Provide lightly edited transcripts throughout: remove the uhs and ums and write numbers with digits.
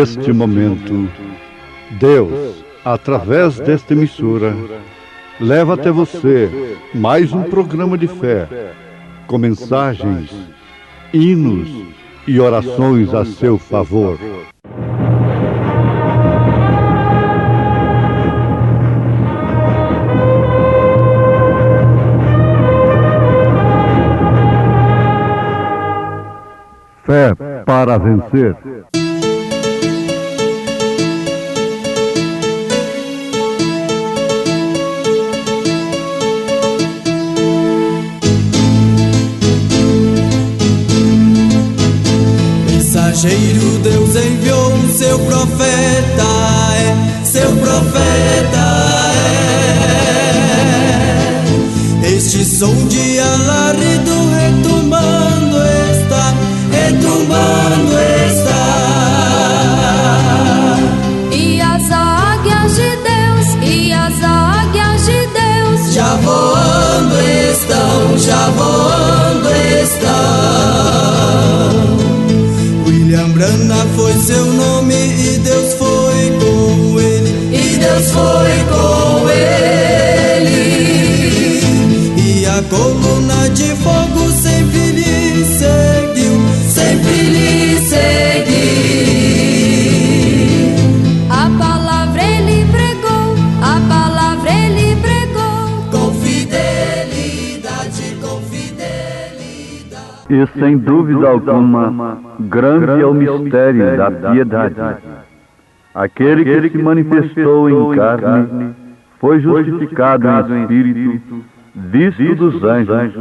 neste momento, Deus, através desta emissora, leva até você mais um programa de fé, com mensagens, hinos e orações a seu favor. Fé para vencer. Mensageiro, Deus enviou seu profeta, seu profeta Este som de alarido retumbando está, retumbando está. E as águias de Deus, e as águias de Deus já voando estão, já voando estão. William Branham foi seu nome e Deus foi com ele, e Deus foi com ele. E a coluna de fogo sempre lhe seguiu, sempre lhe seguiu. A palavra ele pregou, a palavra ele pregou, com fidelidade, com fidelidade. E sem dúvida alguma, grande é o mistério da piedade. Aquele que se manifestou em carne, foi justificado em espírito, visto dos anjos,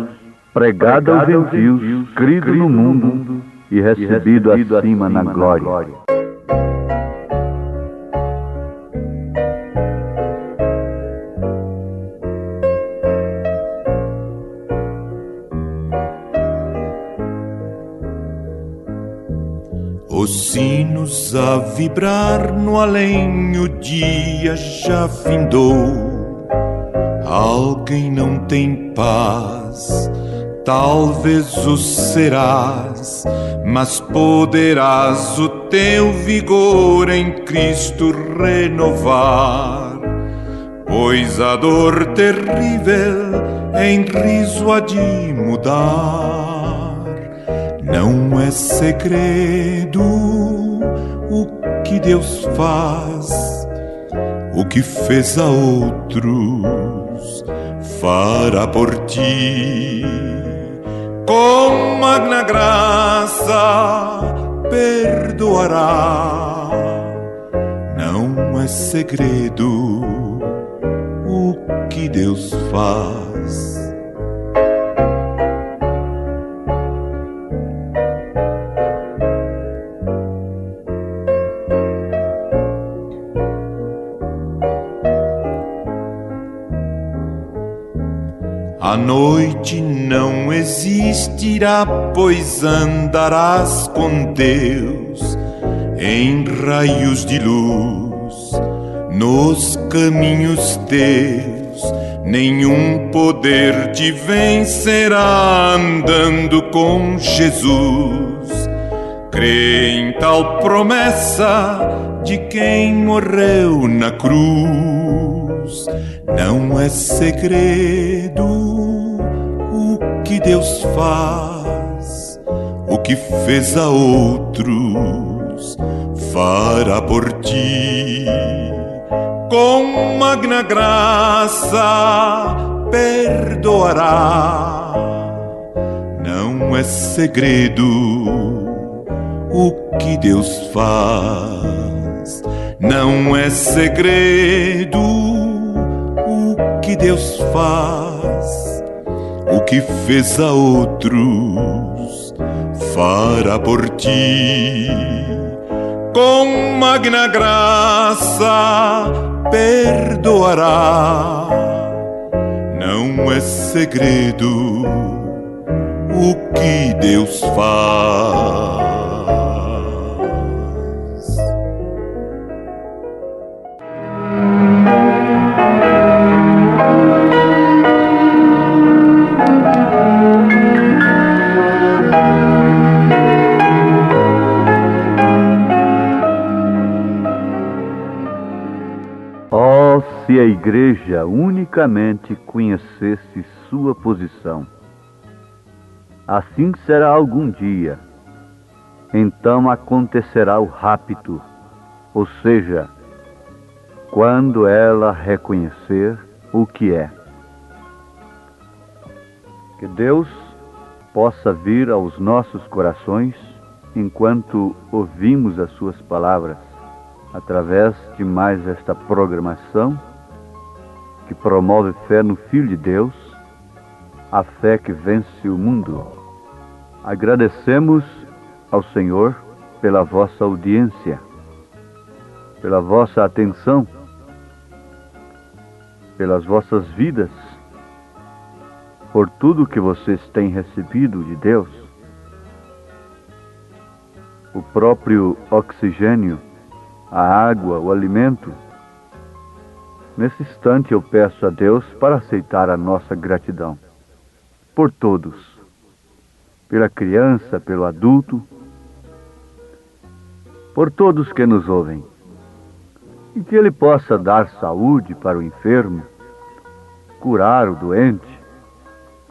pregado aos gentios, crido no mundo e recebido acima na glória. Os sinos a vibrar no além, o dia já findou. Alguém não tem paz, talvez o serás, mas poderás o teu vigor em Cristo renovar. Pois a dor terrível em riso há de mudar. Não é segredo o que Deus faz, o que fez a outros fará por ti. Com magna graça perdoará. Não é segredo o que Deus faz. A noite não existirá, pois andarás com Deus em raios de luz. Nos caminhos teus nenhum poder te vencerá, andando com Jesus. Crê em tal promessa de quem morreu na cruz. Não é segredo o que Deus faz, o que fez a outros fará por ti. Com magna graça perdoará. Não é segredo o que Deus faz. Não é segredo o que Deus faz, o que fez a outros fará por ti. Com magna graça perdoará. Não é segredo o que Deus faz. igreja unicamente conhecesse sua posição. Assim será algum dia. Então acontecerá o rapto, ou seja, quando ela reconhecer o que é. Que Deus possa vir aos nossos corações enquanto ouvimos as suas palavras, através de mais esta programação que promove fé no Filho de Deus, a fé que vence o mundo. Agradecemos ao Senhor pela vossa audiência, pela vossa atenção, pelas vossas vidas, por tudo que vocês têm recebido de Deus. O próprio oxigênio, a água, o alimento. Nesse instante eu peço a Deus para aceitar a nossa gratidão por todos, pela criança, pelo adulto, por todos que nos ouvem, e que Ele possa dar saúde para o enfermo, curar o doente,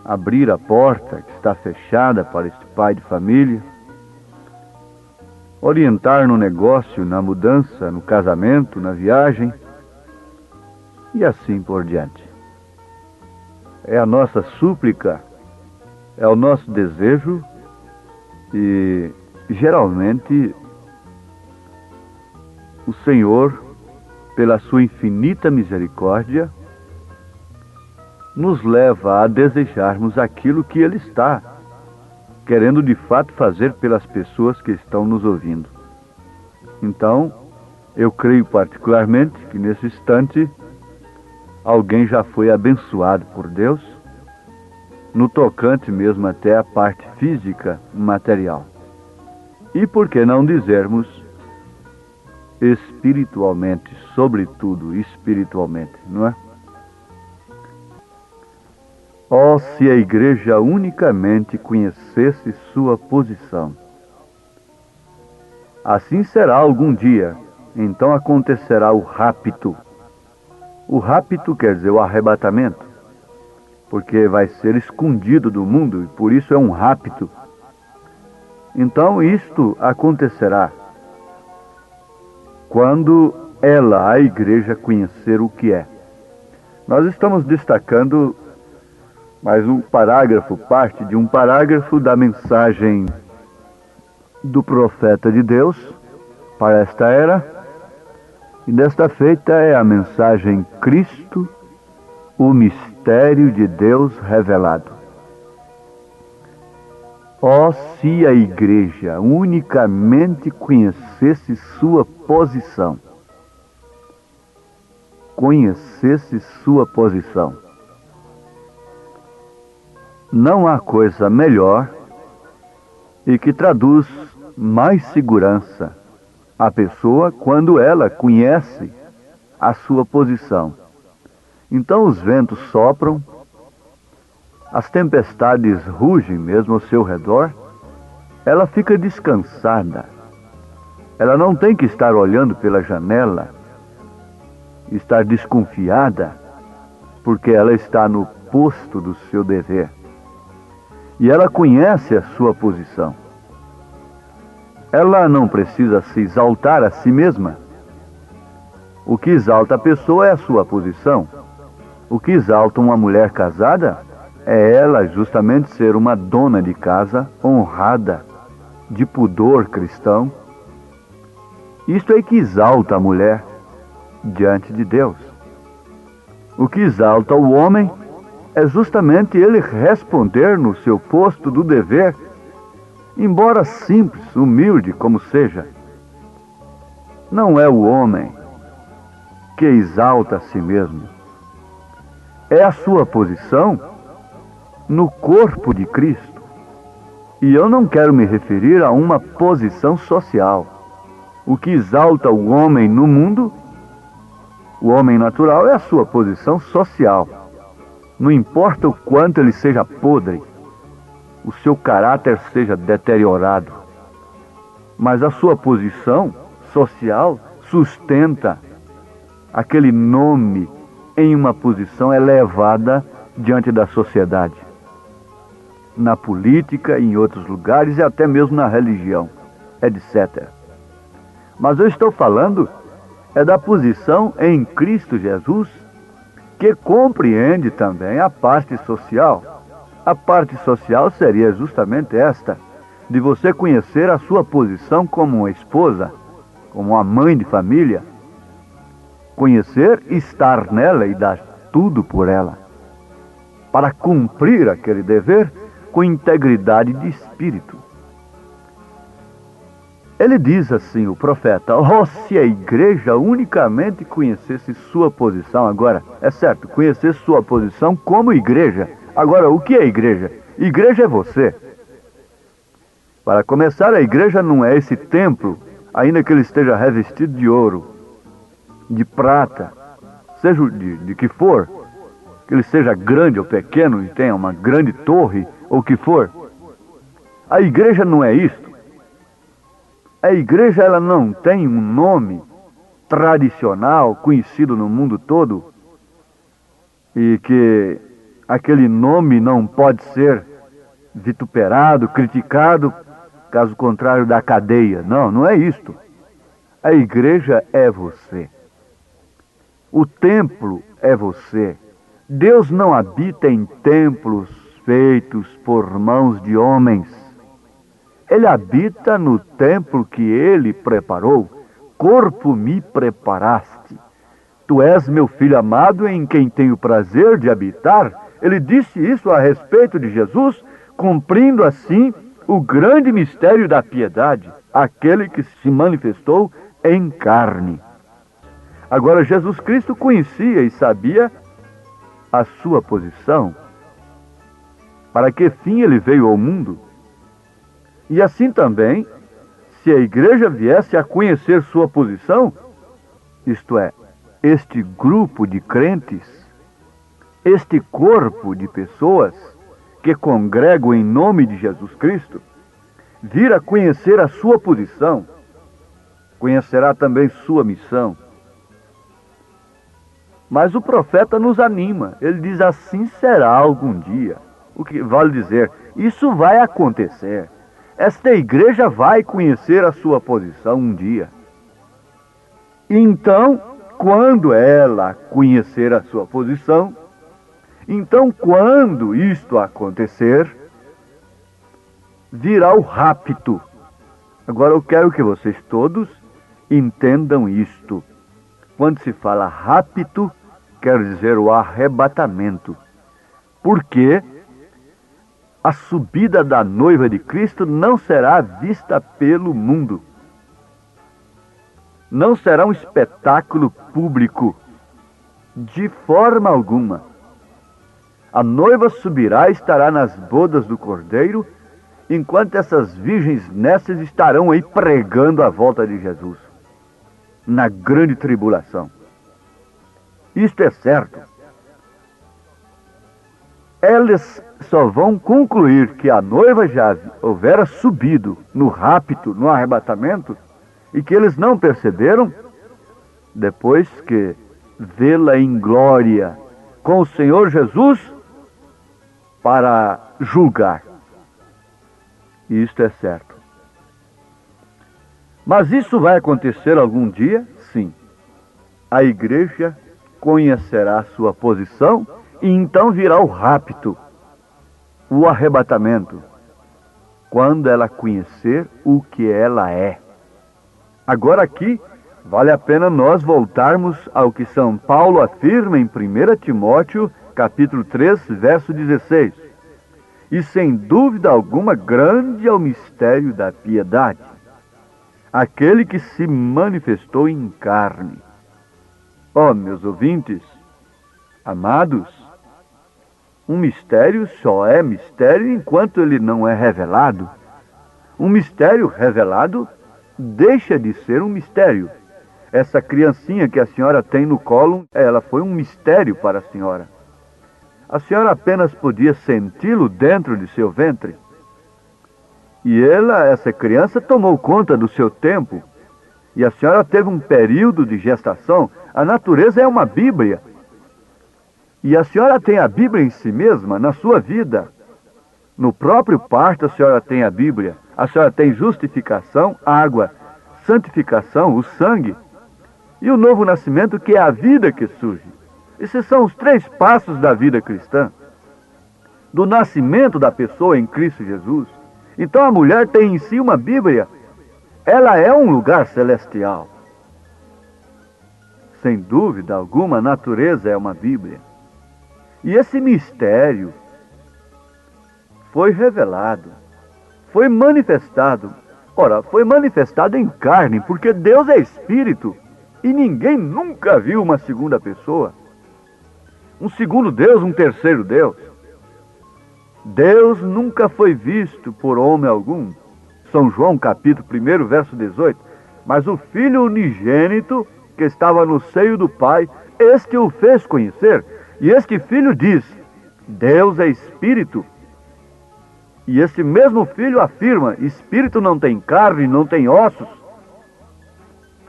abrir a porta que está fechada para este pai de família, orientar no negócio, na mudança, no casamento, na viagem, e assim por diante. É a nossa súplica, é o nosso desejo, e geralmente o Senhor, pela sua infinita misericórdia, nos leva a desejarmos aquilo que Ele está querendo de fato fazer pelas pessoas que estão nos ouvindo. Então, eu creio particularmente que nesse instante alguém já foi abençoado por Deus, no tocante mesmo até a parte física, material. E por que não dizermos espiritualmente, sobretudo espiritualmente, não é? Oh, se a igreja unicamente conhecesse sua posição. Assim será algum dia, então acontecerá o rapto. O rapto quer dizer o arrebatamento, porque vai ser escondido do mundo, e por isso é um rapto. Então isto acontecerá quando ela, a igreja, conhecer o que é. Nós estamos destacando mais um parágrafo, parte de um parágrafo da mensagem do profeta de Deus para esta era. E desta feita é a mensagem Cristo, o mistério de Deus revelado. Oh, se a igreja unicamente conhecesse sua posição. Conhecesse sua posição. Não há coisa melhor e que traduz mais segurança à pessoa quando ela conhece a sua posição. Então os ventos sopram, as tempestades rugem mesmo ao seu redor, ela fica descansada. Ela não tem que estar olhando pela janela, estar desconfiada, porque ela está no posto do seu dever. E ela conhece a sua posição. Ela não precisa se exaltar a si mesma. O que exalta a pessoa é a sua posição. O que exalta uma mulher casada é ela justamente ser uma dona de casa honrada, de pudor cristão. Isto é que exalta a mulher diante de Deus. O que exalta o homem é justamente ele responder no seu posto do dever, embora simples, humilde como seja. Não é o homem que exalta a si mesmo. É a sua posição no corpo de Cristo. E eu não quero me referir a uma posição social. O que exalta o homem no mundo, o homem natural, é a sua posição social. Não importa o quanto ele seja podre, o seu caráter seja deteriorado, mas a sua posição social sustenta aquele nome em uma posição elevada diante da sociedade, na política, em outros lugares e até mesmo na religião, etc. Mas eu estou falando da posição em Cristo Jesus, que compreende também a parte social. A parte social seria justamente esta, de você conhecer a sua posição como uma esposa, como uma mãe de família, conhecer, estar nela e dar tudo por ela, para cumprir aquele dever com integridade de espírito. Ele diz assim, o profeta: oh, se a igreja unicamente conhecesse sua posição. Agora, é certo, conhecer sua posição como igreja. Agora, o que é igreja? Igreja é você. Para começar, a igreja não é esse templo, ainda que ele esteja revestido de ouro, de prata, seja de que for, que ele seja grande ou pequeno e tenha uma grande torre ou o que for. A igreja não é isto. A igreja, ela não tem um nome tradicional, conhecido no mundo todo, e que aquele nome não pode ser vituperado, criticado, caso contrário da cadeia. Não, não é isto. A igreja é você. O templo é você. Deus não habita em templos feitos por mãos de homens. Ele habita no templo que Ele preparou. Corpo me preparaste. Tu és meu filho amado em quem tenho prazer de habitar. Ele disse isso a respeito de Jesus, cumprindo assim o grande mistério da piedade, aquele que se manifestou em carne. Agora, Jesus Cristo conhecia e sabia a sua posição, para que fim Ele veio ao mundo. E assim também, se a igreja viesse a conhecer sua posição, isto é, este grupo de crentes, este corpo de pessoas que congregam em nome de Jesus Cristo, vir a conhecer a sua posição, conhecerá também sua missão. Mas o profeta nos anima, ele diz: assim será algum dia. O que vale dizer, isso vai acontecer. Esta igreja vai conhecer a sua posição um dia. Então, quando ela conhecer a sua posição, então quando isto acontecer, virá o rapto. Agora eu quero que vocês todos entendam isto. Quando se fala rapto, quer dizer o arrebatamento. Porque a subida da noiva de Cristo não será vista pelo mundo. Não será um espetáculo público, de forma alguma. A noiva subirá e estará nas bodas do Cordeiro, enquanto essas virgens nécias estarão aí pregando a volta de Jesus, na grande tribulação. Isto é certo. Elas só vão concluir que a noiva já houvera subido no rapto, no arrebatamento, e que eles não perceberam, depois que vê-la em glória com o Senhor Jesus para julgar. Isto é certo. Mas isso vai acontecer algum dia? Sim. A igreja conhecerá a sua posição e então virá o rapto, o arrebatamento, quando ela conhecer o que ela é. Agora aqui, vale a pena nós voltarmos ao que São Paulo afirma em 1 Timóteo, capítulo 3, verso 16. E sem dúvida alguma, grande é o mistério da piedade, aquele que se manifestou em carne. Ó, meus ouvintes, amados, um mistério só é mistério enquanto ele não é revelado. Um mistério revelado deixa de ser um mistério. Essa criancinha que a senhora tem no colo, ela foi um mistério para a senhora. A senhora apenas podia senti-lo dentro de seu ventre. E essa criança, tomou conta do seu tempo. E a senhora teve um período de gestação. A natureza é uma Bíblia. E a senhora tem a Bíblia em si mesma, na sua vida. No próprio parto a senhora tem a Bíblia. A senhora tem justificação, água, santificação, o sangue. E o novo nascimento, que é a vida que surge. Esses são os 3 passos da vida cristã. Do nascimento da pessoa em Cristo Jesus. Então a mulher tem em si uma Bíblia. Ela é um lugar celestial. Sem dúvida alguma, a natureza é uma Bíblia. E esse mistério foi revelado, foi manifestado. Ora, foi manifestado em carne, porque Deus é Espírito. E ninguém nunca viu uma segunda pessoa. Um segundo Deus, um terceiro Deus. Deus nunca foi visto por homem algum. São João, capítulo 1, verso 18. Mas o Filho unigênito, que estava no seio do Pai, este o fez conhecer. E este Filho diz: Deus é Espírito. E esse mesmo Filho afirma: Espírito não tem carne, não tem ossos.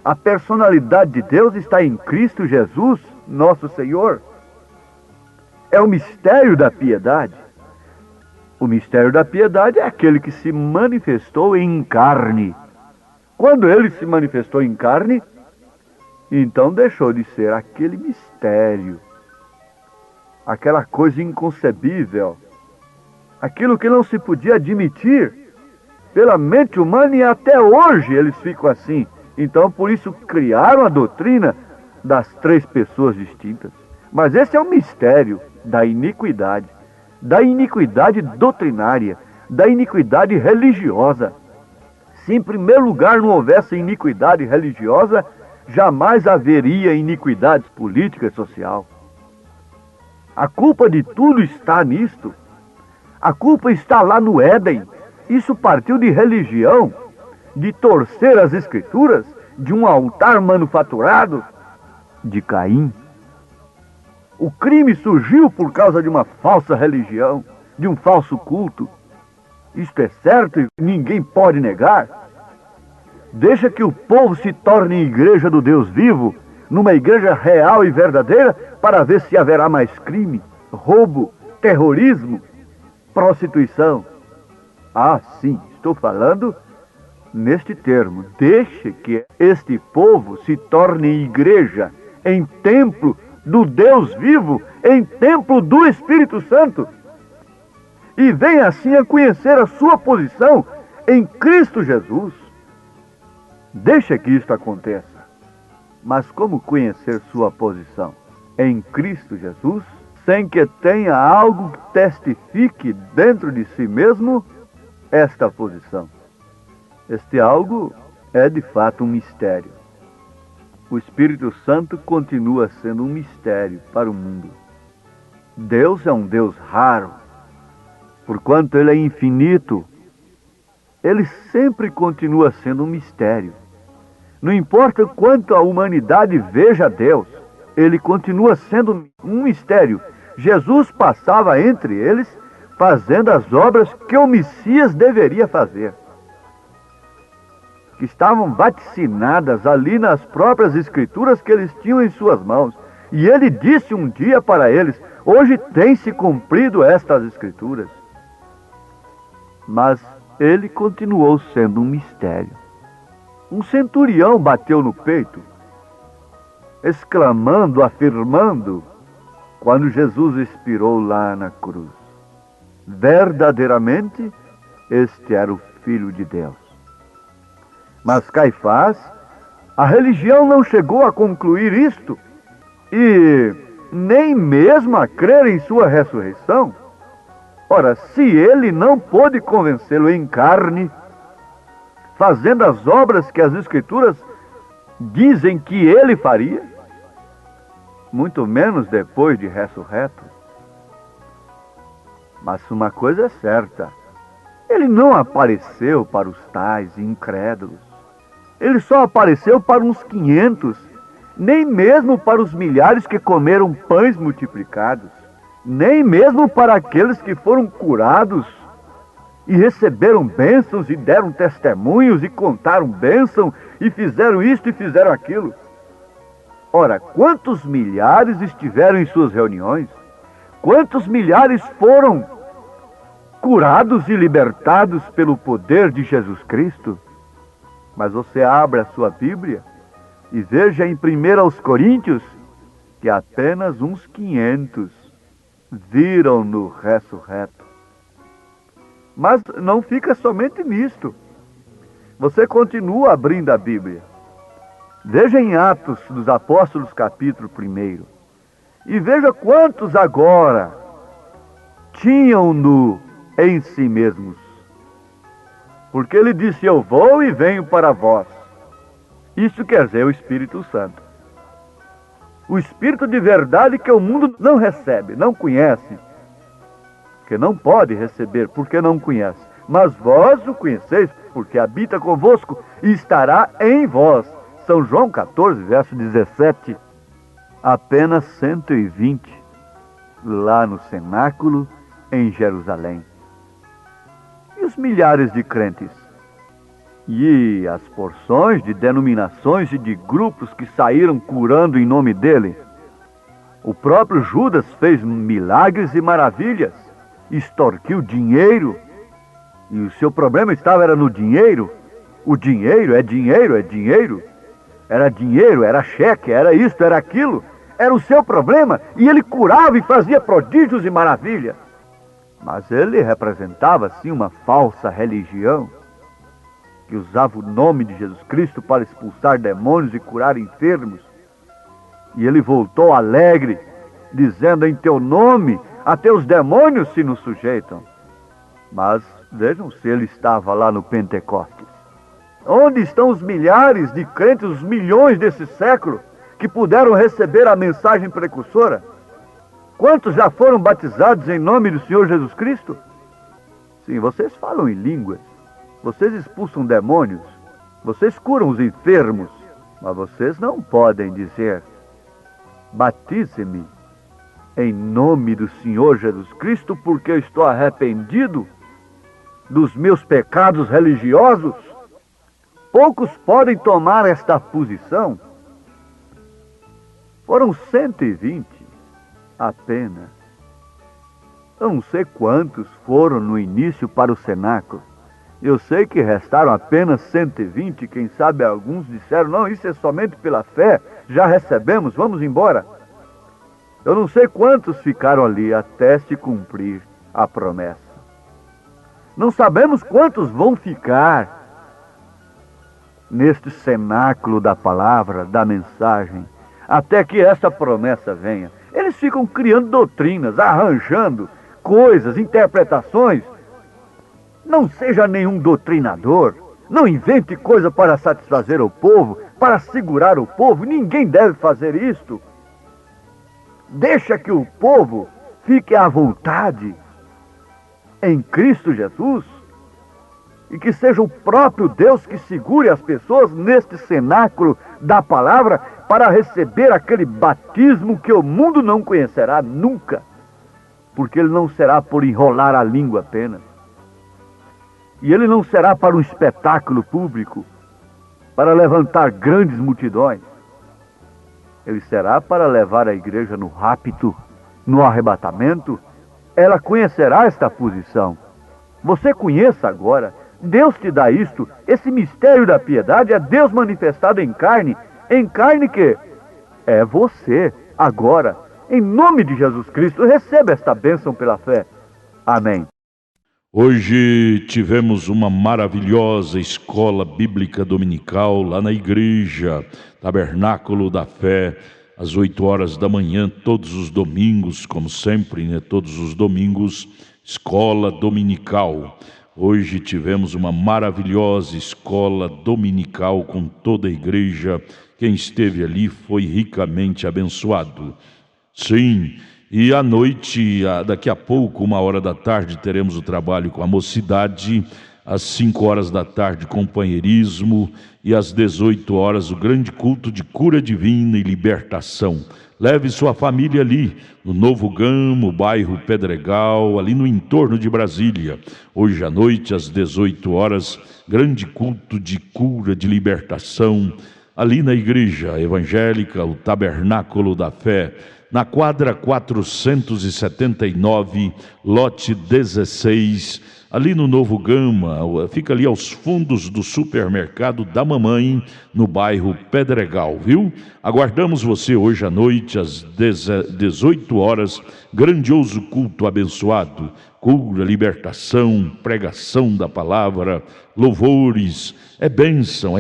A personalidade de Deus está em Cristo Jesus, nosso Senhor. É o mistério da piedade. O mistério da piedade é aquele que se manifestou em carne. Quando ele se manifestou em carne, então deixou de ser aquele mistério, aquela coisa inconcebível, aquilo que não se podia admitir pela mente humana, e até hoje eles ficam assim. Então, por isso, criaram a doutrina das 3 pessoas distintas. Mas esse é o mistério da iniquidade doutrinária, da iniquidade religiosa. Se em primeiro lugar não houvesse iniquidade religiosa, jamais haveria iniquidade política e social. A culpa de tudo está nisto. A culpa está lá no Éden. Isso partiu de religião, de torcer as Escrituras, de um altar manufaturado, de Caim. O crime surgiu por causa de uma falsa religião, de um falso culto. Isto é certo e ninguém pode negar. Deixa que o povo se torne igreja do Deus vivo, numa igreja real e verdadeira, para ver se haverá mais crime, roubo, terrorismo, prostituição. Ah, sim, estou falando neste termo. Deixe que este povo se torne igreja, em templo do Deus vivo, em templo do Espírito Santo, e venha assim a conhecer a sua posição em Cristo Jesus. Deixa que isto aconteça. Mas como conhecer sua posição em Cristo Jesus, sem que tenha algo que testifique dentro de si mesmo esta posição? Este algo é de fato um mistério. O Espírito Santo continua sendo um mistério para o mundo. Deus é um Deus raro. Porquanto Ele é infinito, Ele sempre continua sendo um mistério. Não importa quanto a humanidade veja Deus, Ele continua sendo um mistério. Jesus passava entre eles, fazendo as obras que o Messias deveria fazer, que estavam vaticinadas ali nas próprias Escrituras que eles tinham em suas mãos. E Ele disse um dia para eles: hoje tem-se cumprido estas Escrituras. Mas Ele continuou sendo um mistério. Um centurião bateu no peito, exclamando, afirmando, quando Jesus expirou lá na cruz: verdadeiramente, este era o Filho de Deus. Mas Caifás, a religião não chegou a concluir isto, e nem mesmo a crer em sua ressurreição. Ora, se ele não pôde convencê-lo em carne, fazendo as obras que as Escrituras dizem que ele faria, muito menos depois de ressurreto. Mas uma coisa é certa: ele não apareceu para os tais incrédulos. Ele só apareceu para uns 500, nem mesmo para os milhares que comeram pães multiplicados, nem mesmo para aqueles que foram curados e receberam bênçãos e deram testemunhos e contaram bênção e fizeram isto e fizeram aquilo. Ora, quantos milhares estiveram em suas reuniões? Quantos milhares foram curados e libertados pelo poder de Jesus Cristo? Mas você abra a sua Bíblia e veja em 1 Coríntios que apenas uns 500 viram-no ressurreto. Mas não fica somente nisto. Você continua abrindo a Bíblia. Veja em Atos dos Apóstolos, capítulo 1. E veja quantos agora tinham-no em si mesmos. Porque ele disse: eu vou e venho para vós. Isso quer dizer o Espírito Santo. O Espírito de verdade que o mundo não recebe, não conhece. Que não pode receber, porque não conhece. Mas vós o conheceis, porque habita convosco e estará em vós. São João 14, verso 17. Apenas 120 lá no cenáculo em Jerusalém. E os milhares de crentes? E as porções de denominações e de grupos que saíram curando em nome dele? O próprio Judas fez milagres e maravilhas, extorquiu dinheiro, e o seu problema era no dinheiro. O dinheiro é dinheiro, é dinheiro. Era dinheiro, era cheque, era isto, era aquilo. Era o seu problema, e ele curava e fazia prodígios e maravilhas. Mas ele representava, sim, uma falsa religião, que usava o nome de Jesus Cristo para expulsar demônios e curar enfermos. E ele voltou alegre, dizendo: em teu nome até os demônios se nos sujeitam. Mas vejam se ele estava lá no Pentecostes. Onde estão os milhares de crentes, os milhões desse século, que puderam receber a mensagem precursora? Quantos já foram batizados em nome do Senhor Jesus Cristo? Sim, vocês falam em línguas, vocês expulsam demônios, vocês curam os enfermos, mas vocês não podem dizer: batize-me em nome do Senhor Jesus Cristo, porque eu estou arrependido dos meus pecados religiosos. Poucos podem tomar esta posição. Foram 120 apenas. Eu não sei quantos foram no início para o cenáculo. Eu sei que restaram apenas 120. Quem sabe alguns disseram: não, isso é somente pela fé, já recebemos, vamos embora. Eu não sei quantos ficaram ali até se cumprir a promessa. Não sabemos quantos vão ficar neste cenáculo da palavra, da mensagem, até que essa promessa venha. Eles ficam criando doutrinas, arranjando coisas, interpretações. Não seja nenhum doutrinador. Não invente coisa para satisfazer o povo, para segurar o povo. Ninguém deve fazer isto. Deixa que o povo fique à vontade em Cristo Jesus, e que seja o próprio Deus que segure as pessoas neste cenáculo da palavra para receber aquele batismo que o mundo não conhecerá nunca, porque ele não será por enrolar a língua apenas, e ele não será para um espetáculo público, para levantar grandes multidões. Ele será para levar a igreja no rapto, no arrebatamento. Ela conhecerá esta posição. Você conheça agora. Deus te dá isto. Esse mistério da piedade é Deus manifestado em carne que é você. Agora, em nome de Jesus Cristo, receba esta bênção pela fé. Amém. Hoje tivemos uma maravilhosa escola bíblica dominical lá na igreja, Tabernáculo da Fé, às 8 horas da manhã, todos os domingos, como sempre, né? Todos os domingos, escola dominical. Hoje tivemos uma maravilhosa escola dominical com toda a igreja. Quem esteve ali foi ricamente abençoado. Sim, e à noite, daqui a pouco, 1h da tarde, teremos o trabalho com a mocidade. Às 5 horas da tarde, companheirismo. E às 18 horas, o grande culto de cura divina e libertação. Leve sua família ali, no Novo Gamo, bairro Pedregal, ali no entorno de Brasília. Hoje à noite, às 18 horas, grande culto de cura, de libertação, ali na igreja evangélica, o Tabernáculo da Fé. na quadra 479, lote 16, ali no Novo Gama, fica ali aos fundos do supermercado da mamãe, no bairro Pedregal, viu? Aguardamos você hoje à noite, às 18 horas, grandioso culto abençoado, cura, libertação, pregação da palavra, louvores. É bênção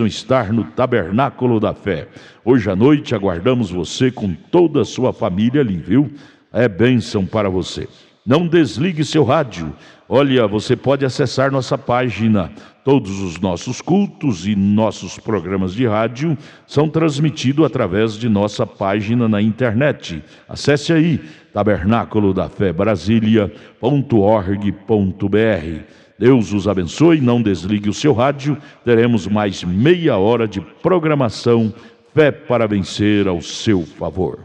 estar no Tabernáculo da Fé. Hoje à noite aguardamos você com toda a sua família ali, viu? É bênção para você. Não desligue seu rádio. Olha, você pode acessar nossa página. Todos os nossos cultos e nossos programas de rádio são transmitidos através de nossa página na internet. Acesse aí, tabernaculodafé.brasilia.org.br. Deus os abençoe, não desligue o seu rádio. Teremos mais meia hora de programação. Fé para vencer ao seu favor.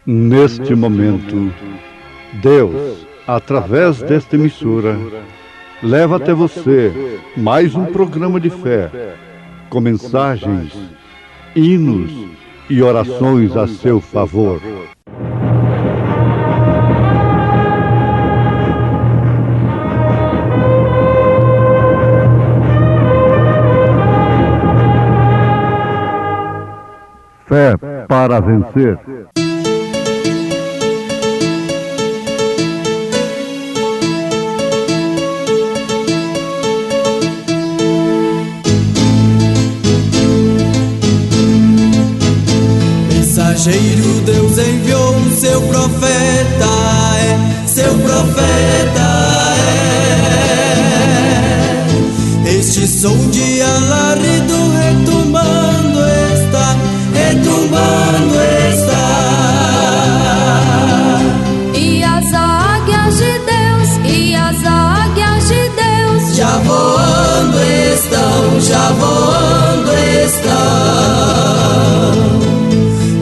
Neste momento, Deus, através desta emissora, leva até você mais um programa de fé, com mensagens, hinos e orações a seu favor. Fé para vencer. Mensageiro Deus enviou o seu profeta, seu profeta Este som de alarido retumbando está, retumbando está. E as águias de Deus, e as águias de Deus já voando estão, já voando estão.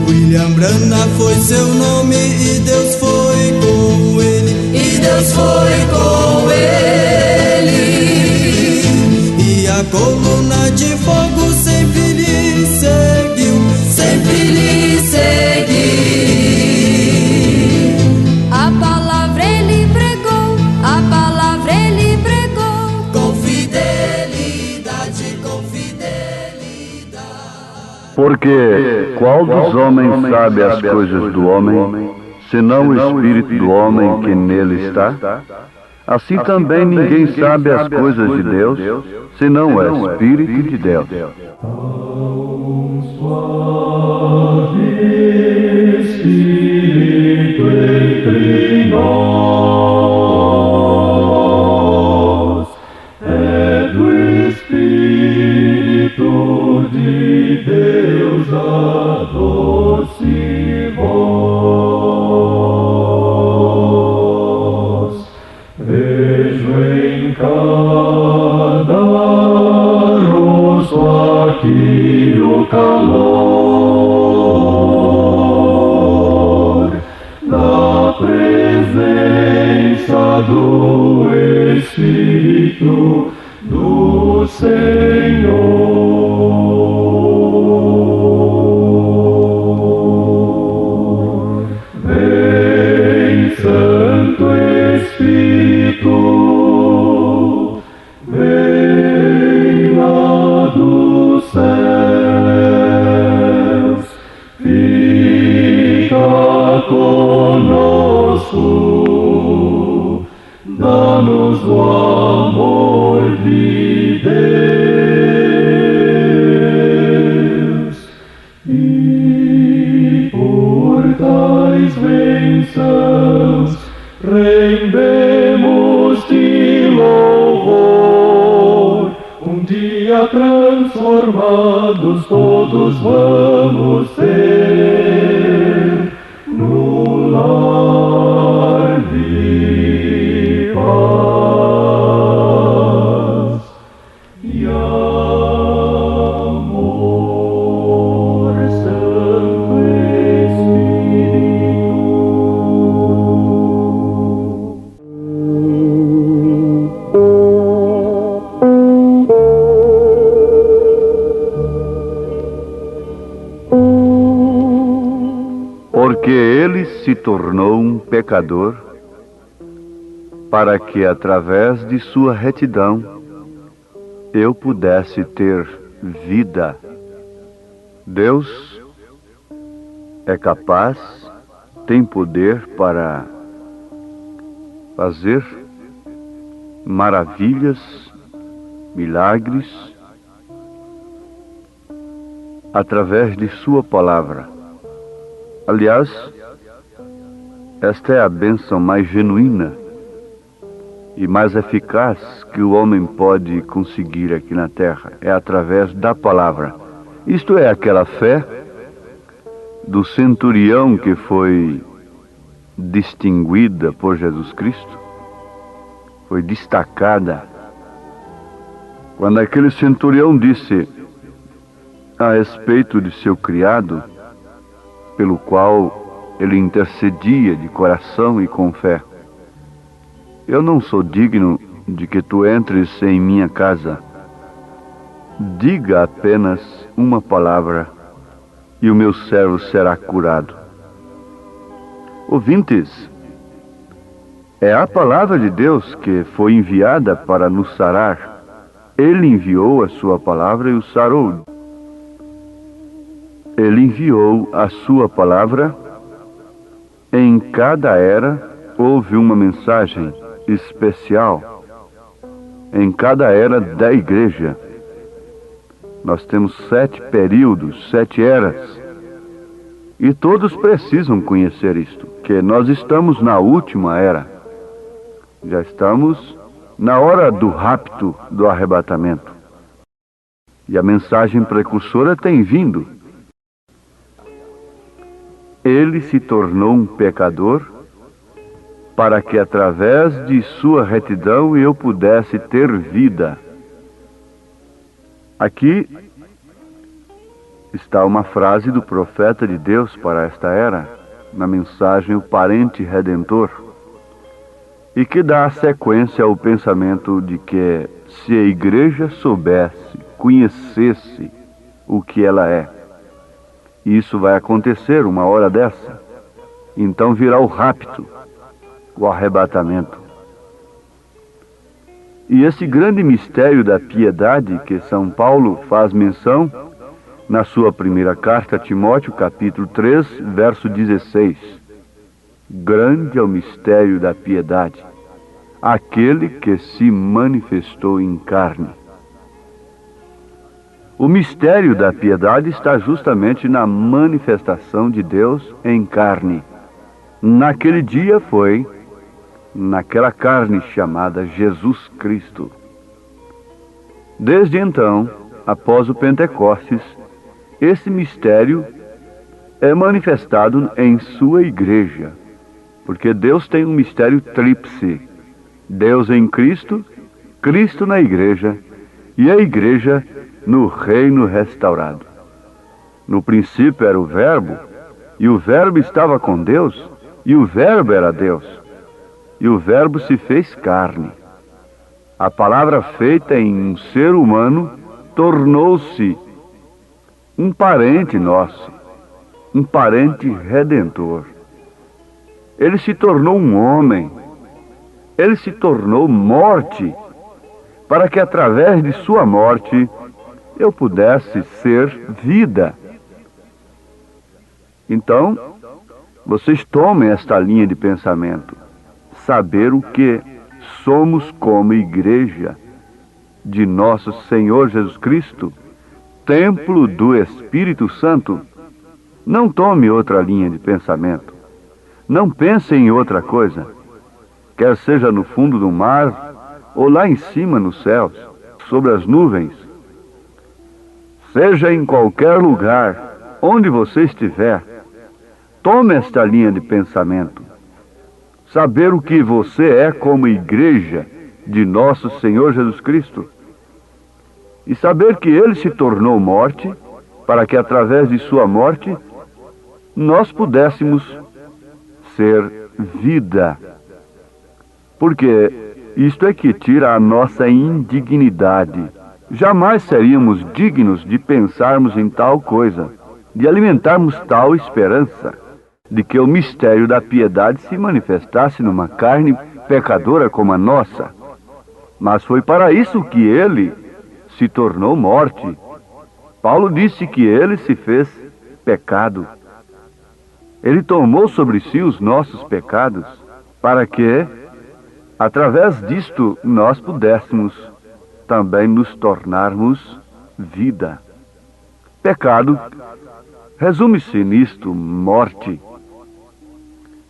William Branham foi seu nome e Deus foi com ele, e Deus foi com ele. E a coluna de fogo sempre lhe seguiu, sempre lhe seguiu. A palavra ele pregou, a palavra ele pregou, com fidelidade, com fidelidade. Porque qual dos homens sabe as coisas do homem, senão o espírito do homem que nele está? Assim também ninguém sabe as coisas de Deus, senão o Espírito de Deus. Espírito entre nós, é do Espírito de Deus a doce voz. Vejo em cada rosto aqui o calor da presença do Espírito do Senhor. Vem, Santo Espírito, vem lá dos céus, fica conosco, dá-nos o amor de Deus. E por tais bênçãos rendemos-te louvor. Um dia transformados todos vamos ser no lar de paz. porque ele se tornou um pecador, para que através de sua retidão eu pudesse ter vida. Deus é capaz, tem poder para fazer maravilhas, milagres, através de sua palavra. Aliás, esta é a bênção mais genuína e mais eficaz que o homem pode conseguir aqui na terra. É através da palavra. Isto é aquela fé do centurião que foi distinguida por Jesus Cristo, foi destacada, quando aquele centurião disse a respeito de seu criado, pelo qual ele intercedia de coração e com fé: eu não sou digno de que tu entres em minha casa. Diga apenas uma palavra e o meu servo será curado. Ouvintes, é a palavra de Deus que foi enviada para nos sarar. Ele enviou a sua palavra e o sarou. Ele enviou a sua palavra. Em cada era houve uma mensagem especial. Em cada era da igreja. Nós temos 7 períodos, 7 eras. E todos precisam conhecer isto, que nós estamos na última era. Já estamos na hora do rapto, do arrebatamento. E a mensagem precursora tem vindo. Ele se tornou um pecador para que através de sua retidão eu pudesse ter vida. Aqui está uma frase do profeta de Deus para esta era, na mensagem O Parente Redentor, e que dá sequência ao pensamento de que se a igreja soubesse, conhecesse o que ela é, isso vai acontecer uma hora dessa, então virá o rapto, o arrebatamento. E esse grande mistério da piedade que São Paulo faz menção na sua primeira carta a Timóteo, capítulo 3, verso 16. Grande é o mistério da piedade, aquele que se manifestou em carne. O mistério da piedade está justamente na manifestação de Deus em carne. Naquele dia foi naquela carne chamada Jesus Cristo. Desde então, após o Pentecostes, esse mistério é manifestado em sua igreja, porque Deus tem um mistério tríplice: Deus em Cristo, Cristo na igreja e a igreja no reino restaurado. No princípio era o Verbo, e o Verbo estava com Deus, e o Verbo era Deus. E o Verbo se fez carne. A palavra feita em um ser humano tornou-se um parente nosso, um parente redentor. Ele se tornou um homem. Ele se tornou morte, para que através de sua morte eu pudesse ser vida. Então, vocês tomem esta linha de pensamento. Saber o que somos como igreja de nosso Senhor Jesus Cristo, templo do Espírito Santo. Não tome outra linha de pensamento. Não pense em outra coisa, quer seja no fundo do mar ou lá em cima nos céus, sobre as nuvens. Seja em qualquer lugar, onde você estiver, tome esta linha de pensamento. Saber o que você é como igreja de nosso Senhor Jesus Cristo. E saber que Ele se tornou morte, para que através de sua morte, nós pudéssemos ser vida. Porque isto é que tira a nossa indignidade. Jamais seríamos dignos de pensarmos em tal coisa, de alimentarmos tal esperança. de que o mistério da piedade se manifestasse numa carne pecadora como a nossa. Mas foi para isso que ele se tornou morte. Paulo disse que ele se fez pecado. Ele tomou sobre si os nossos pecados, para que, através disto, nós pudéssemos também nos tornarmos vida. Pecado resume-se nisto, morte.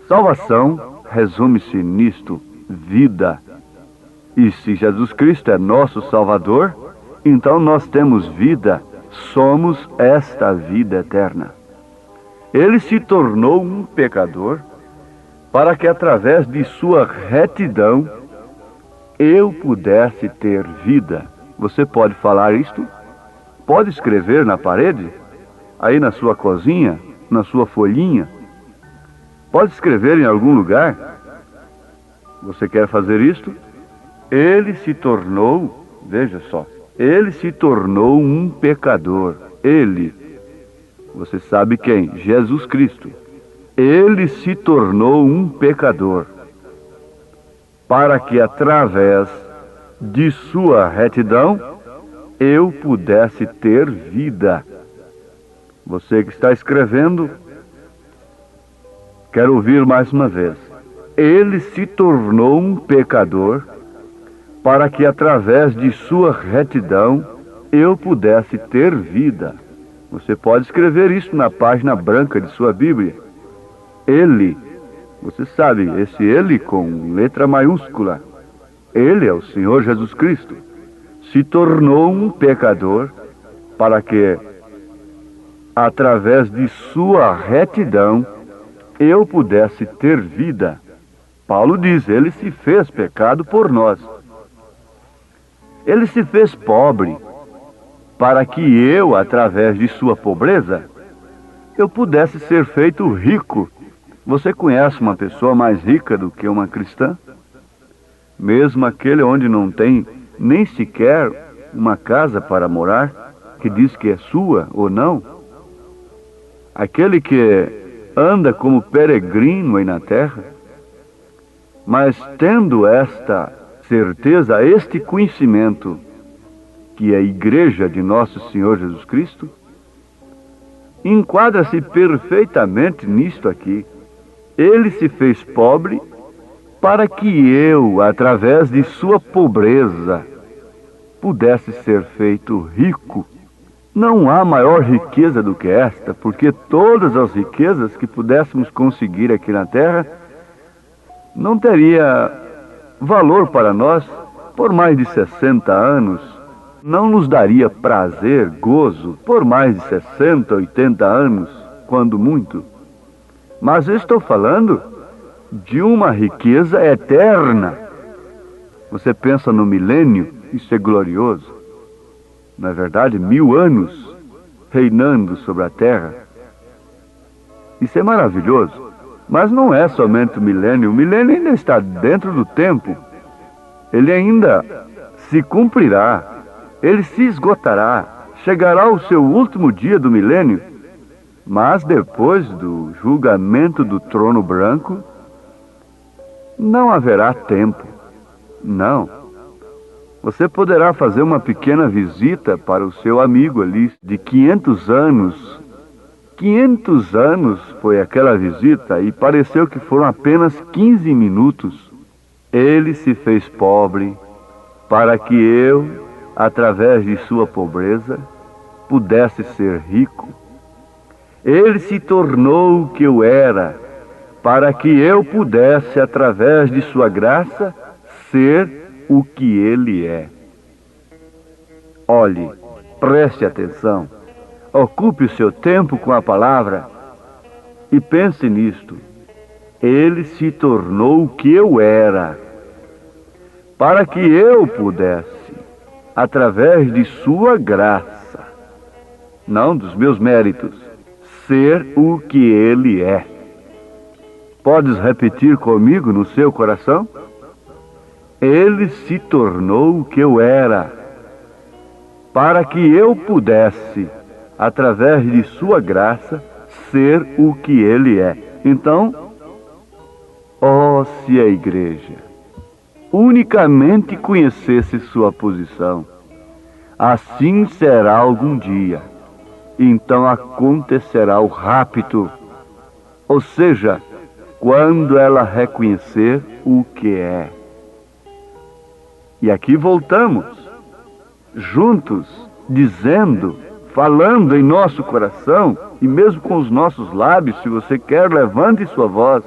Salvação resume-se nisto, vida. E se Jesus Cristo é nosso Salvador, então nós temos vida, somos esta vida eterna. Ele se tornou um pecador para que através de sua retidão eu pudesse ter vida. Você pode falar isto? Pode escrever na parede? Aí na sua cozinha? Na sua folhinha? Pode escrever em algum lugar? Você quer fazer isto? Ele se tornou, veja só, ele se tornou um pecador. Ele, você sabe quem? Jesus Cristo. Ele se tornou um pecador, para que através de sua retidão eu pudesse ter vida. Você que está escrevendo, quero ouvir mais uma vez. Ele se tornou um pecador, para que através de sua retidão eu pudesse ter vida. Você pode escrever isso na página branca de sua Bíblia. Ele, você sabe, esse ele com letra maiúscula, ele é o Senhor Jesus Cristo, se tornou um pecador para que, através de sua retidão, eu pudesse ter vida. Paulo diz, ele se fez pecado por nós. Ele se fez pobre para que eu, através de sua pobreza, eu pudesse ser feito rico. Você conhece uma pessoa mais rica do que uma cristã? Mesmo aquele onde não tem nem sequer uma casa para morar, que diz que é sua ou não? Aquele que anda como peregrino aí na terra, mas tendo esta certeza, este conhecimento, que é a igreja de nosso Senhor Jesus Cristo, enquadra-se perfeitamente nisto aqui. Ele se fez pobre para que eu, através de sua pobreza, pudesse ser feito rico. Não há maior riqueza do que esta, porque todas as riquezas que pudéssemos conseguir aqui na terra não teria valor para nós por mais de 60 anos. Não nos daria prazer, gozo, por mais de 60, 80 anos, quando muito. Mas eu estou falando de uma riqueza eterna. Você pensa no milênio, isso é glorioso. Na verdade, 1000 anos reinando sobre a terra. Isso é maravilhoso. Mas não é somente o milênio ainda está dentro do tempo. Ele ainda se cumprirá, ele se esgotará, chegará o seu último dia do milênio. Mas depois do julgamento do trono branco, não haverá tempo. Não. Você poderá fazer uma pequena visita para o seu amigo ali de 500 anos. 500 anos foi aquela visita e pareceu que foram apenas 15 minutos. Ele se fez pobre para que eu, através de sua pobreza, pudesse ser rico. Ele se tornou o que eu era, para que eu pudesse, através de sua graça, ser o que ele é. Olhe, preste atenção, ocupe o seu tempo com a palavra e pense nisto. Ele se tornou o que eu era, para que eu pudesse, através de sua graça, não dos meus méritos, ser o que ele é. Podes repetir comigo no seu coração? Ele se tornou o que eu era, para que eu pudesse, através de sua graça, ser o que ele é. Então, se a igreja unicamente conhecesse sua posição, assim será algum dia. Então acontecerá o rapto, ou seja, quando ela reconhecer o que é. E aqui voltamos, juntos, dizendo, falando em nosso coração, e mesmo com os nossos lábios, se você quer, levante sua voz.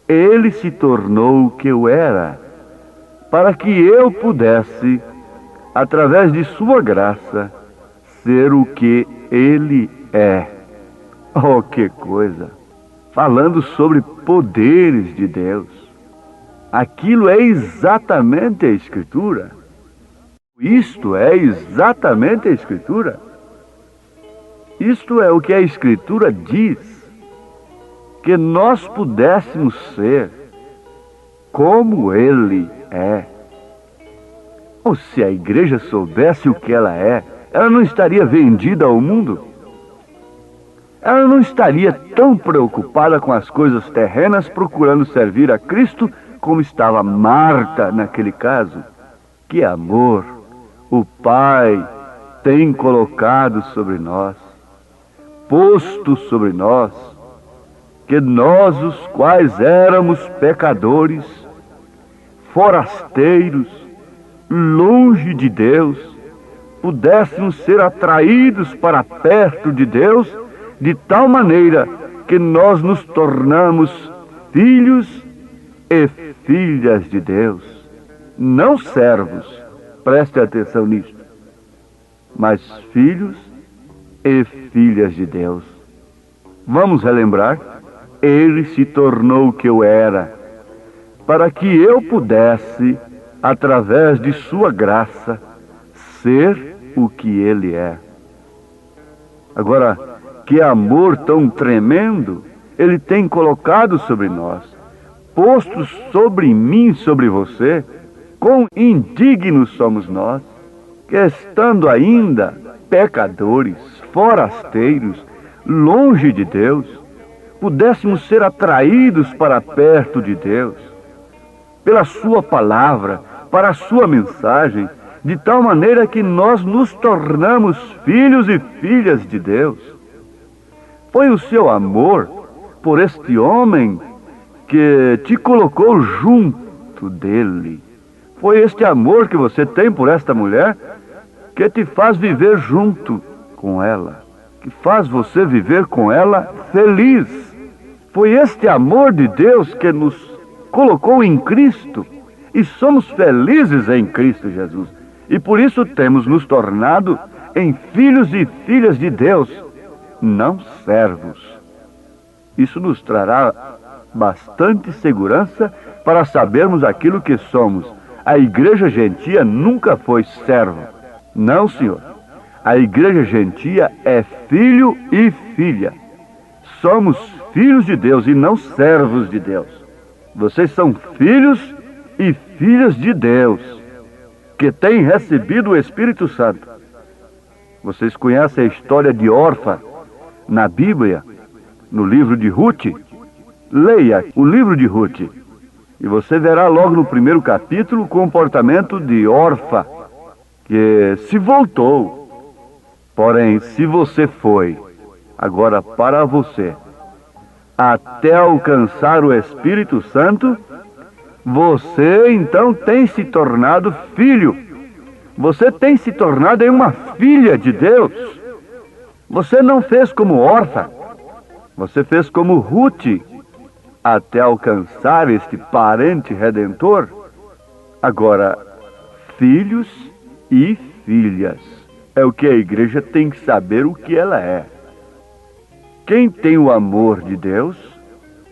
Ele se tornou o que eu era, para que eu pudesse, através de sua graça, ser o que ele é. Oh, que coisa! Falando sobre poderes de Deus. Aquilo é exatamente a Escritura. Isto é exatamente a Escritura. Isto é o que a Escritura diz. Que nós pudéssemos ser como Ele é. Ou se a igreja soubesse o que ela é, ela não estaria vendida ao mundo? Ela não estaria tão preocupada com as coisas terrenas, procurando servir a Cristo, como estava Marta naquele caso? Que amor o Pai tem colocado sobre nós, posto sobre nós, que nós, os quais éramos pecadores, forasteiros, longe de Deus, pudéssemos ser atraídos para perto de Deus, de tal maneira que nós nos tornamos filhos e filhas de Deus. Não servos, preste atenção nisto, mas filhos e filhas de Deus. Vamos relembrar? Ele se tornou o que eu era, para que eu pudesse, através de sua graça, ser o que ele é. Agora, que amor tão tremendo ele tem colocado sobre nós, posto sobre mim, sobre você. Quão indignos somos nós, que estando ainda pecadores, forasteiros, longe de Deus, pudéssemos ser atraídos para perto de Deus, pela sua palavra, para a sua mensagem, de tal maneira que nós nos tornamos filhos e filhas de Deus. Foi o seu amor por este homem que te colocou junto dele. Foi este amor que você tem por esta mulher que te faz viver junto com ela, que faz você viver com ela feliz. Foi este amor de Deus que nos colocou em Cristo e somos felizes em Cristo Jesus. E por isso temos nos tornado em filhos e filhas de Deus, não servos. Isso nos trará bastante segurança para sabermos aquilo que somos. A igreja gentia nunca foi servo. Não, senhor. A igreja gentia é filho e filha. Somos filhos de Deus e não servos de Deus. Vocês são filhos e filhas de Deus, que têm recebido o Espírito Santo. Vocês conhecem a história de Orfa na Bíblia, no livro de Ruth? Leia o livro de Ruth e você verá logo no primeiro capítulo o comportamento de Orfa, que se voltou. Porém, se você foi, agora para você, até alcançar o Espírito Santo, você então tem se tornado filho. Você tem se tornado uma filha de Deus. Você não fez como Orfa, você fez como Ruth, até alcançar este parente redentor. Agora, filhos e filhas é o que a igreja tem que saber o que ela é. Quem tem o amor de Deus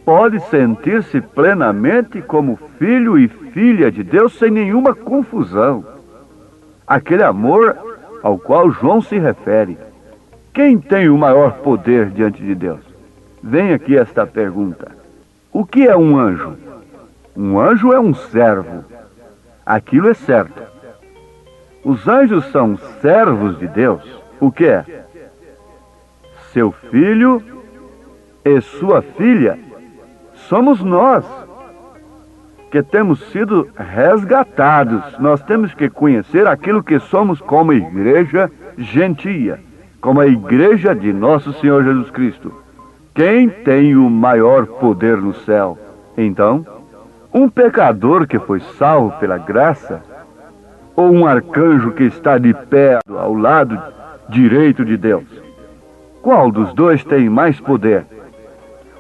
pode sentir-se plenamente como filho e filha de Deus sem nenhuma confusão. Aquele amor ao qual João se refere. Quem tem o maior poder diante de Deus? Vem aqui esta pergunta. O que é um anjo? Um anjo é um servo. Aquilo é certo. Os anjos são servos de Deus. O que é? Seu filho e sua filha, somos nós que temos sido resgatados. Nós temos que conhecer aquilo que somos como igreja gentia, como a igreja de nosso Senhor Jesus Cristo. Quem tem o maior poder no céu? Então, um pecador que foi salvo pela graça, ou um arcanjo que está de pé ao lado direito de Deus? Qual dos dois tem mais poder?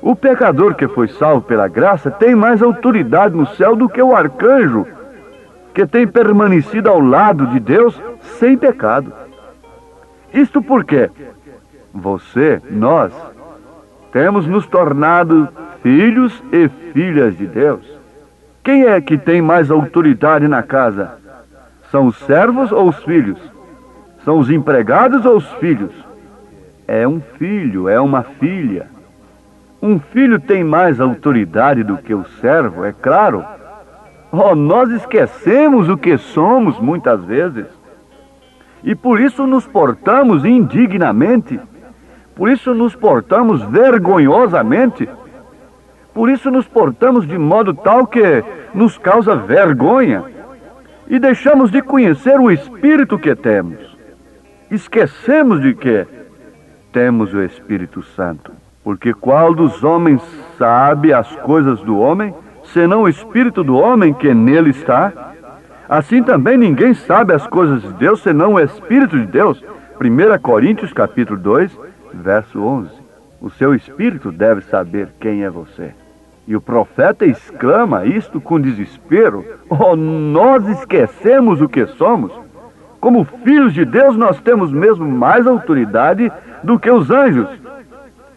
O pecador que foi salvo pela graça tem mais autoridade no céu do que o arcanjo que tem permanecido ao lado de Deus sem pecado. Isto porque você, nós, temos nos tornado filhos e filhas de Deus. Quem é que tem mais autoridade na casa? São os servos ou os filhos? São os empregados ou os filhos? É um filho, é uma filha. Um filho tem mais autoridade do que o servo, é claro. Nós esquecemos o que somos muitas vezes. E por isso nos portamos indignamente. Por isso nos portamos vergonhosamente. Por isso nos portamos de modo tal que nos causa vergonha. E deixamos de conhecer o Espírito que temos. Esquecemos de que temos o Espírito Santo. Porque qual dos homens sabe as coisas do homem, senão o Espírito do homem que nele está? Assim também ninguém sabe as coisas de Deus, senão o Espírito de Deus. 1 Coríntios capítulo 2, verso 11. O seu Espírito deve saber quem é você. E o profeta exclama isto com desespero. Nós esquecemos o que somos. Como filhos de Deus, nós temos mesmo mais autoridade do que os anjos.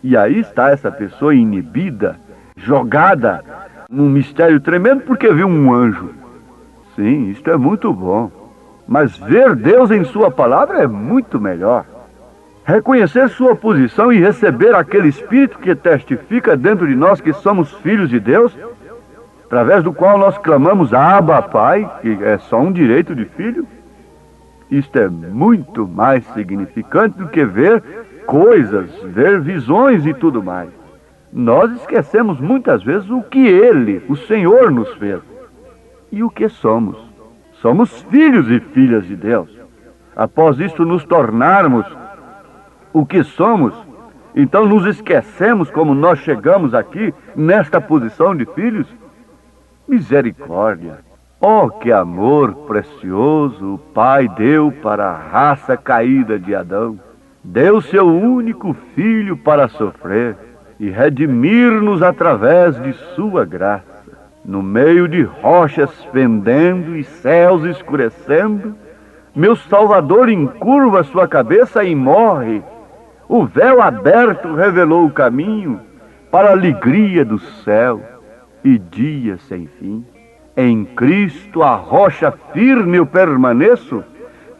E aí está essa pessoa inibida, jogada num mistério tremendo porque viu um anjo. Sim, isto é muito bom. Mas ver Deus em sua palavra é muito melhor. Reconhecer sua posição e receber aquele Espírito que testifica dentro de nós que somos filhos de Deus, através do qual nós clamamos Abba, Pai, que é só um direito de filho. Isto é muito mais significante do que ver coisas, ver visões e tudo mais. Nós esquecemos muitas vezes o que Ele, o Senhor, nos fez. E o que somos? Somos filhos e filhas de Deus. Após isso nos tornarmos o que somos, então nos esquecemos como nós chegamos aqui, nesta posição de filhos? Misericórdia! Que amor precioso o Pai deu para a raça caída de Adão. Deu seu único filho para sofrer e redimir-nos através de sua graça. No meio de rochas fendendo e céus escurecendo, meu Salvador encurva sua cabeça e morre. O véu aberto revelou o caminho para a alegria do céu e dia sem fim. Em Cristo, a rocha firme eu permaneço.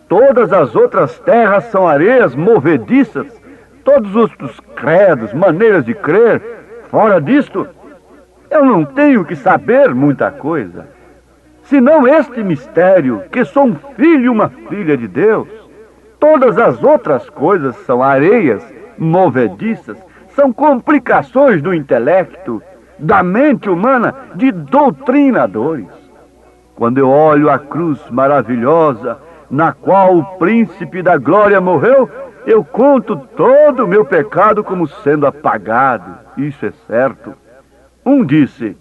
Todas as outras terras são areias movediças. Todos os outros credos, maneiras de crer. Fora disto, eu não tenho que saber muita coisa, senão este mistério, que sou um filho e uma filha de Deus. Todas as outras coisas são areias movediças, são complicações do intelecto, da mente humana, de doutrinadores. Quando eu olho a cruz maravilhosa, na qual o príncipe da glória morreu, eu conto todo o meu pecado como sendo apagado. Isso é certo. Um disse: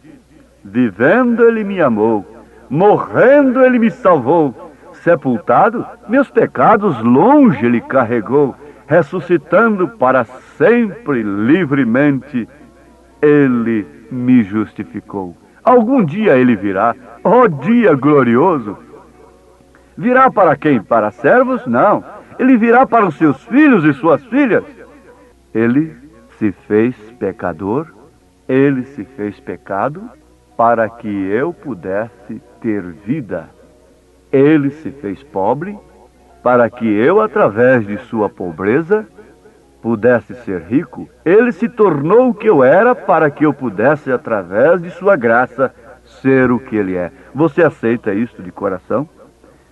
vivendo ele me amou, morrendo ele me salvou, sepultado, meus pecados longe ele carregou, ressuscitando para sempre livremente, ele me justificou. Algum dia ele virá, dia glorioso. Virá para quem? Para servos? Não. Ele virá para os seus filhos e suas filhas. Ele se fez pecador, ele se fez pecado para que eu pudesse ter vida. Ele se fez pobre para que eu, através de sua pobreza, pudesse ser rico. Ele se tornou o que eu era para que eu pudesse, através de sua graça, ser o que ele é. Você aceita isto de coração?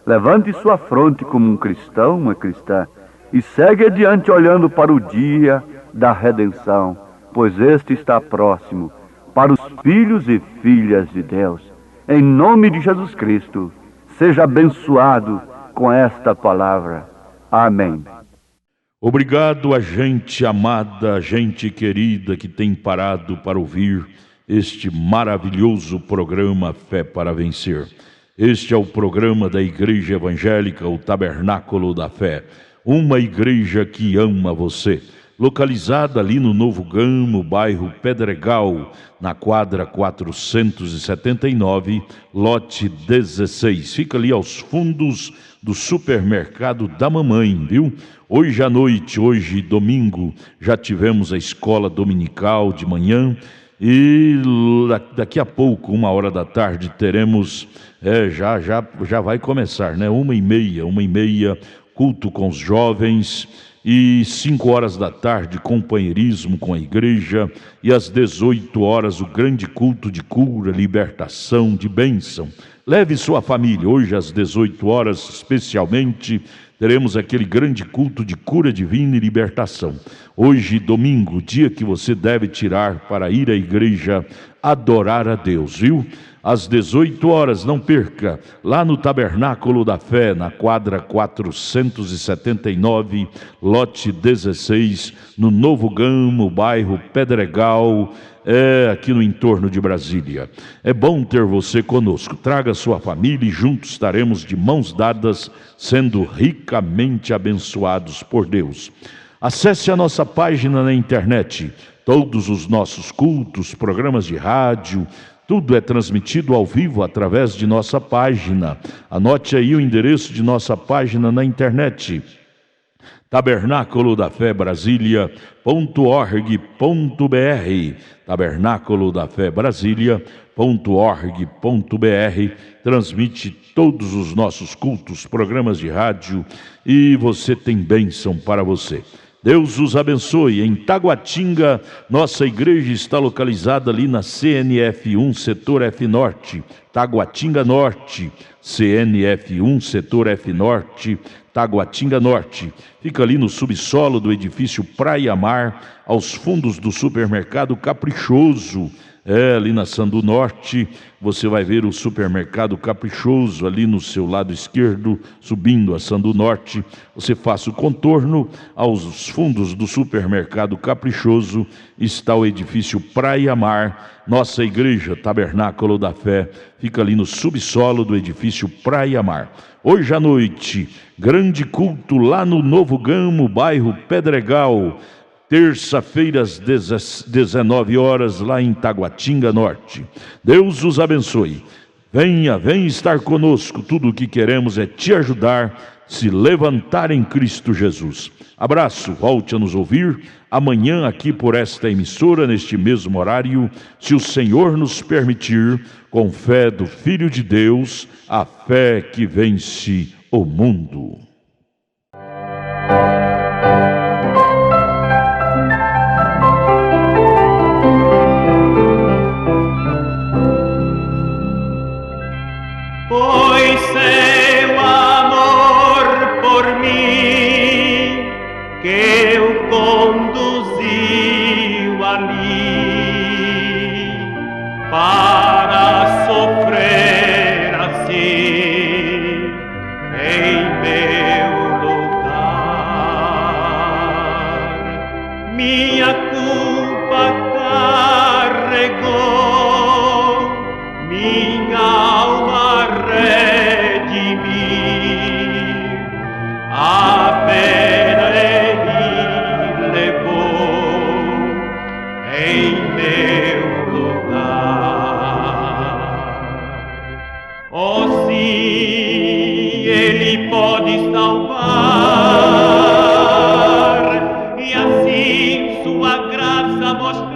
Levante sua fronte como um cristão, uma cristã, e segue adiante olhando para o dia da redenção, pois este está próximo para os filhos e filhas de Deus. Em nome de Jesus Cristo, seja abençoado com esta palavra. Amém. Obrigado a gente amada, gente querida que tem parado para ouvir este maravilhoso programa Fé para Vencer. Este é o programa da Igreja Evangélica, o Tabernáculo da Fé, uma igreja que ama você. Localizada ali no Novo Gamo, bairro Pedregal, na quadra 479, lote 16. Fica ali aos fundos do supermercado da mamãe, viu? Hoje à noite, hoje domingo, já tivemos a escola dominical de manhã e daqui a pouco, 1h da tarde, teremos, já vai começar, né? 1h30, culto com os jovens. E 5h da tarde, companheirismo com a igreja, e às 18h o grande culto de cura, libertação, de bênção. Leve sua família. Hoje às 18h especialmente teremos aquele grande culto de cura divina e libertação. Hoje, domingo, dia que você deve tirar para ir à igreja adorar a Deus, viu? Às 18h, não perca, lá no Tabernáculo da Fé, na quadra 479, lote 16, no Novo Gamo, bairro Pedregal, aqui no entorno de Brasília. É bom ter você conosco. Traga sua família e juntos estaremos de mãos dadas, sendo ricamente abençoados por Deus. Acesse a nossa página na internet. Todos os nossos cultos, programas de rádio, tudo é transmitido ao vivo através de nossa página. Anote aí o endereço de nossa página na internet: Tabernáculo da Fé Brasília.org.br. Tabernáculo da Fé Brasília.org.br. Transmite todos os nossos cultos, programas de rádio, e você tem bênção para você. Deus os abençoe. Em Taguatinga, nossa igreja está localizada ali na CNF1, setor F Norte, Taguatinga Norte, CNF1, setor F Norte, Taguatinga Norte. Fica ali no subsolo do edifício Praia Mar, aos fundos do supermercado Caprichoso. Ali na Sandu Norte, você vai ver o supermercado Caprichoso ali no seu lado esquerdo, subindo a Sandu Norte. Você faça o contorno, aos fundos do supermercado Caprichoso está o edifício Praia Mar. Nossa igreja Tabernáculo da Fé fica ali no subsolo do edifício Praia Mar. Hoje à noite, grande culto lá no Novo Gamo, bairro Pedregal. Terça-feira às 19h lá em Taguatinga Norte. Deus os abençoe. Venha estar conosco. Tudo o que queremos é te ajudar, se levantar em Cristo Jesus. Abraço, volte a nos ouvir amanhã aqui por esta emissora, neste mesmo horário, se o Senhor nos permitir, com fé do Filho de Deus, a fé que vence o mundo. Pois seu amor por mim que o conduziu a mim para sofrer assim em meu lugar. Minha culpa carregou, minha alma redimir, a pena ele levou em meu lugar. Oh, sim, ele pode salvar e assim sua graça mostrar.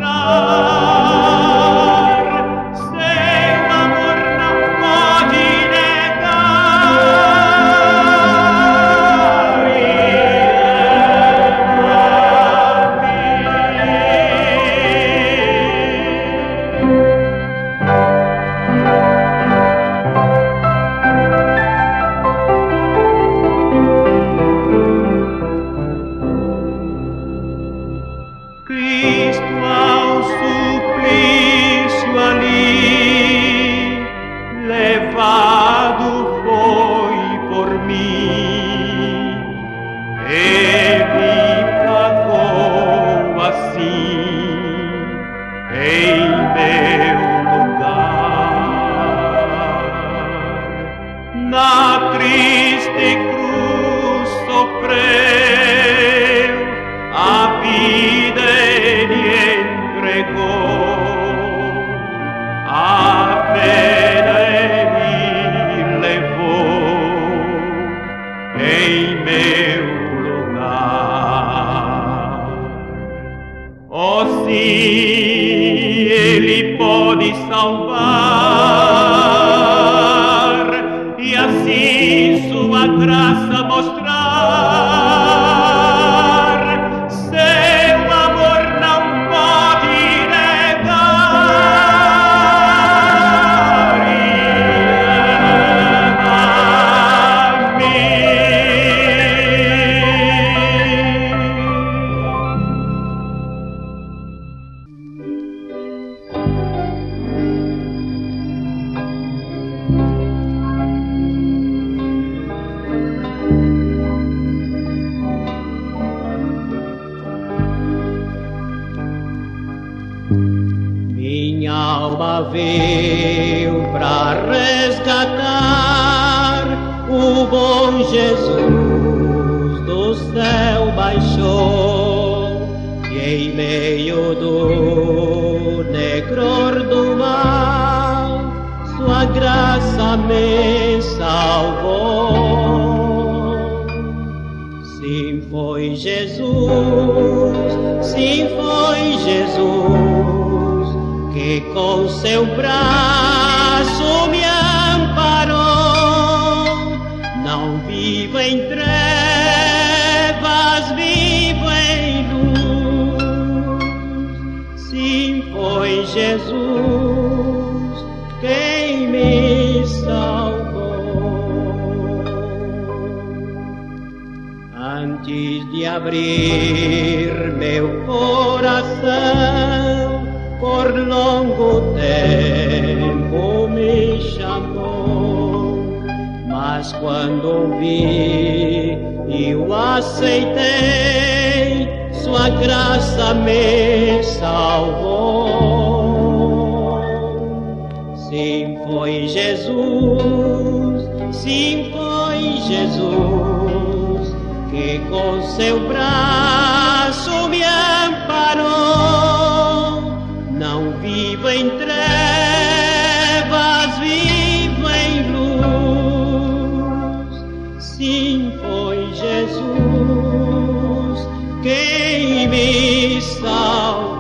meu lugar. Oh, sim, Ele pode salvar e assim sua graça mostrar. Seu amor não pode negar e ama-me. Minha alma veio pra resgatar, o bom Jesus do céu baixou, e em meio do negror do mar, sua graça me salvou. Sim, foi Jesus, sim, foi Jesus, que com seu braço me amparou. Não vivo em trevas, vivo em luz. Sim, foi Jesus quem me salvou. Antes de abrir meu coração, por longo tempo me chamou, mas quando ouvi eu aceitei, sua graça me salvou. Sim, foi Jesus, sim, foi Jesus, que com seu braço me amparou. Não vivo em trevas, vivo em luz. Sim, foi Jesus quem me salvou.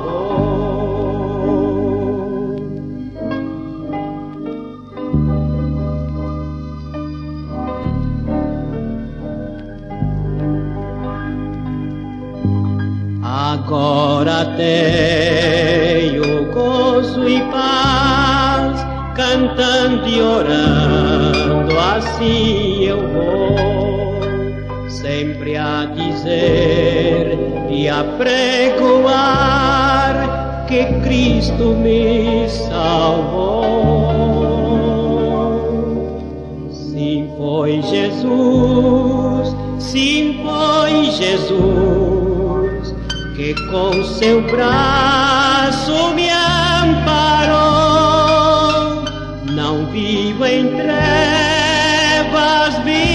Agora tenho gozo e paz, cantando e orando, assim eu vou, sempre a dizer e a pregoar que Cristo me salvou. Sim, foi Jesus, sim, foi Jesus, que com seu braço me amparou. Não vivo em trevas, vivo